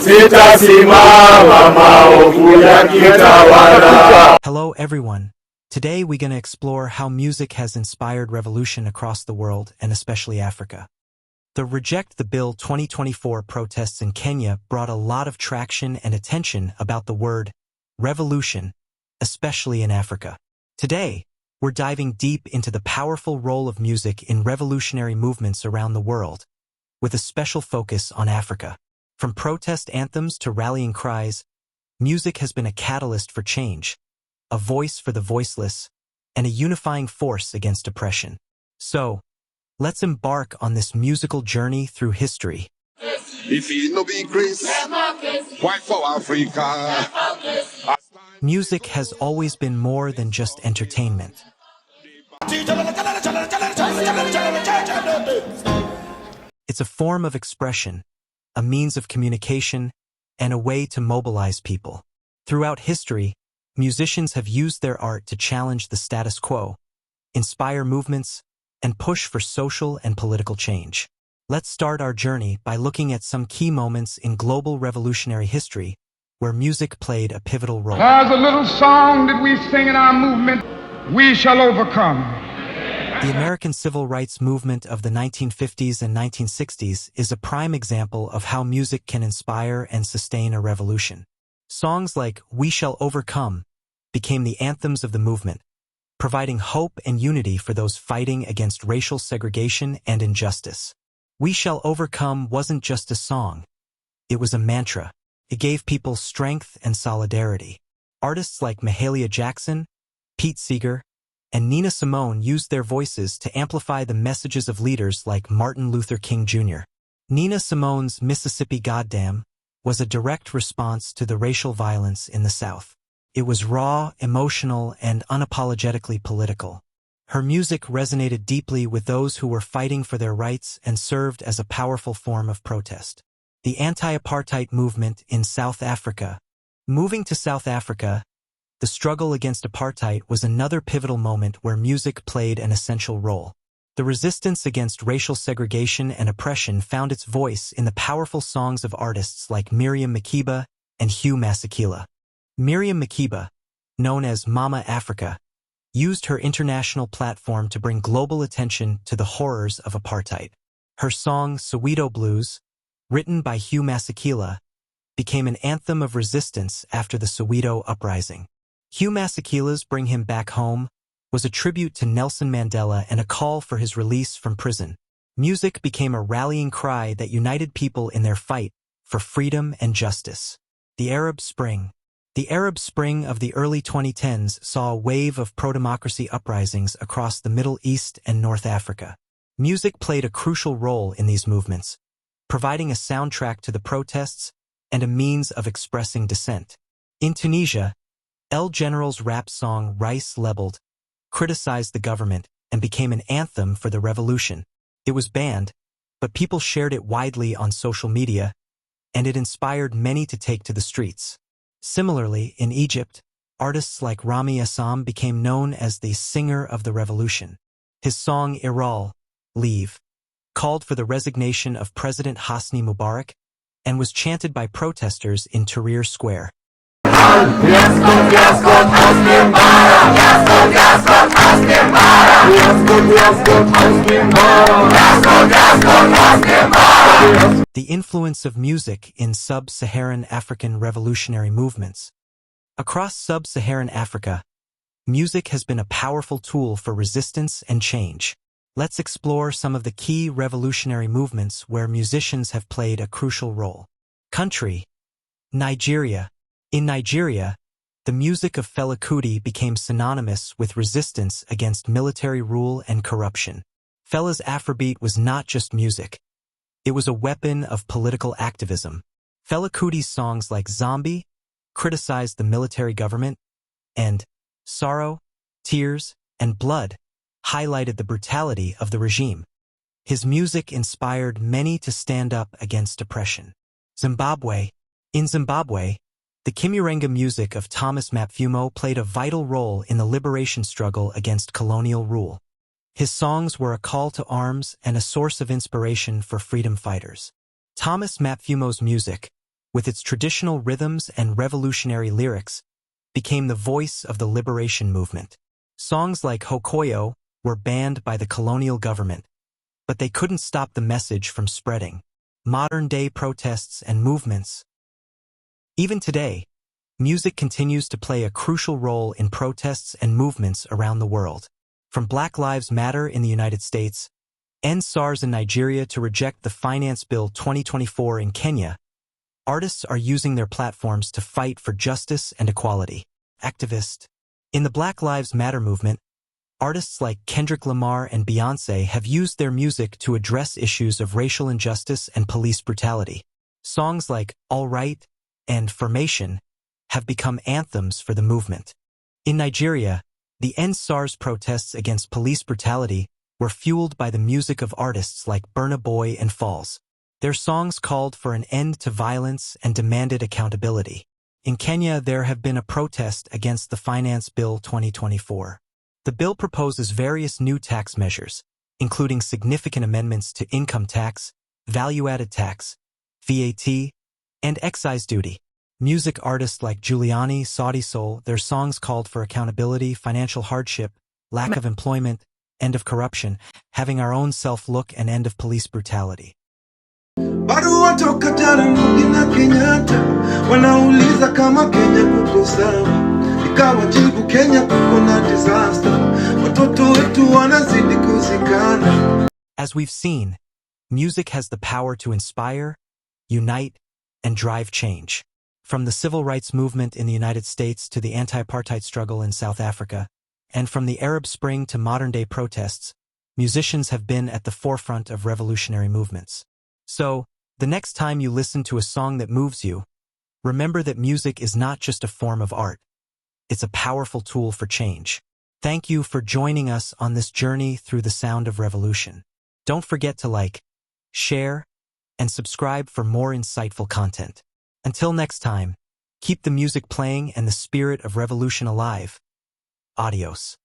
Sitasimama maovu yakitawala. Hello everyone. Today we're going to explore how music has inspired revolution across the world and especially Africa. The Reject the Bill 2024 protests in Kenya brought a lot of traction and attention about the word revolution, especially in Africa. Today, we're diving deep into the powerful role of music in revolutionary movements around the world, with a special focus on Africa. From protest anthems to rallying cries, music has been a catalyst for change, a voice for the voiceless, and a unifying force against oppression. So, let's embark on this musical journey through history. If it no be Chris, why for Africa? Music has always been more than just entertainment. It's a form of expression, a means of communication, and a way to mobilize people. Throughout history, musicians have used their art to challenge the status quo, inspire movements, and push for social and political change. Let's start our journey by looking at some key moments in global revolutionary history where music played a pivotal role. There's a little song that we sing in our movement, "We Shall Overcome." The American Civil Rights Movement of the 1950s and 1960s is a prime example of how music can inspire and sustain a revolution. Songs like "We Shall Overcome" became the anthems of the movement, providing hope and unity for those fighting against racial segregation and injustice. "We Shall Overcome" wasn't just a song. It was a mantra. It gave people strength and solidarity. Artists like Mahalia Jackson, Pete Seeger, and Nina Simone used their voices to amplify the messages of leaders like Martin Luther King Jr. Nina Simone's "Mississippi Goddam" was a direct response to the racial violence in the South. It was raw, emotional, and unapologetically political. Her music resonated deeply with those who were fighting for their rights and served as a powerful form of protest. The anti-apartheid movement in South Africa. Moving to South Africa, the struggle against apartheid was another pivotal moment where music played an essential role. The resistance against racial segregation and oppression found its voice in the powerful songs of artists like Miriam Makeba and Hugh Masekela. Miriam Makeba, known as Mama Africa, used her international platform to bring global attention to the horrors of apartheid. Her song "Soweto Blues," written by Hugh Masekela, became an anthem of resistance after the Soweto uprising. Hugh Masekela's "Bring Him Back Home" was a tribute to Nelson Mandela and a call for his release from prison. Music became a rallying cry that united people in their fight for freedom and justice. The Arab Spring. The Arab Spring of the early 2010s saw a wave of pro-democracy uprisings across the Middle East and North Africa. Music played a crucial role in these movements, providing a soundtrack to the protests and a means of expressing dissent. In Tunisia, El General's rap song "Rice Lebeled" criticized the government and became an anthem for the revolution. It was banned, but people shared it widely on social media, and it inspired many to take to the streets. Similarly, in Egypt, artists like Rami Assam became known as the singer of the revolution. His song "Iral, Leave" called for the resignation of President Hosni Mubarak and was chanted by protesters in Tahrir Square. The influence of music in sub-Saharan African revolutionary movements. Across sub-Saharan Africa, music has been a powerful tool for resistance and change. Let's explore some of the key revolutionary movements where musicians have played a crucial role. Country. Nigeria. In Nigeria, the music of Fela Kuti became synonymous with resistance against military rule and corruption. Fela's Afrobeat was not just music. It was a weapon of political activism. Fela Kuti's songs like "Zombie" criticized the military government, and "Sorrow, Tears, and Blood" highlighted the brutality of the regime. His music inspired many to stand up against oppression. Zimbabwe. In Zimbabwe, the Kimurenga music of Thomas Mapfumo played a vital role in the liberation struggle against colonial rule. His songs were a call to arms and a source of inspiration for freedom fighters. Thomas Mapfumo's music, with its traditional rhythms and revolutionary lyrics, became the voice of the liberation movement. Songs like Hokoyo were banned by the colonial government, but they couldn't stop the message from spreading. Modern-day protests and movements. Even today, music continues to play a crucial role in protests and movements around the world. From Black Lives Matter in the United States, End SARS in Nigeria to reject the Finance Bill 2024 in Kenya, artists are using their platforms to fight for justice and equality. Activist. In the Black Lives Matter movement, artists like Kendrick Lamar and Beyoncé have used their music to address issues of racial injustice and police brutality. Songs like All Right and Formation have become anthems for the movement. In Nigeria, the End SARS protests against police brutality were fueled by the music of artists like Burna Boy and Falz. Their songs called for an end to violence and demanded accountability. In Kenya, there have been a protest against the Finance Bill 2024. The bill proposes various new tax measures, including significant amendments to income tax, value-added tax, VAT, and excise duty. Music artists like Giuliani, Sauti Sol, their songs called for accountability, financial hardship, lack of employment, end of corruption, having our own self-look, and end of police brutality. Barua toka Jaramogi na Kenyatta wanauliza kama Kenya kuko sawa, ikawajibu Kenya kuko na disaster, watoto wetu wanazidi kuzikana. As we've seen, music has the power to inspire, unite, and drive change. From the civil rights movement in the United States to the anti-apartheid struggle in South Africa, and from the Arab Spring to modern-day protests, musicians have been at the forefront of revolutionary movements. So, the next time you listen to a song that moves you, remember that music is not just a form of art. It's a powerful tool for change. Thank you for joining us on this journey through the sound of revolution. Don't forget to like, share, and subscribe for more insightful content. Until next time, keep the music playing and the spirit of revolution alive. Adios.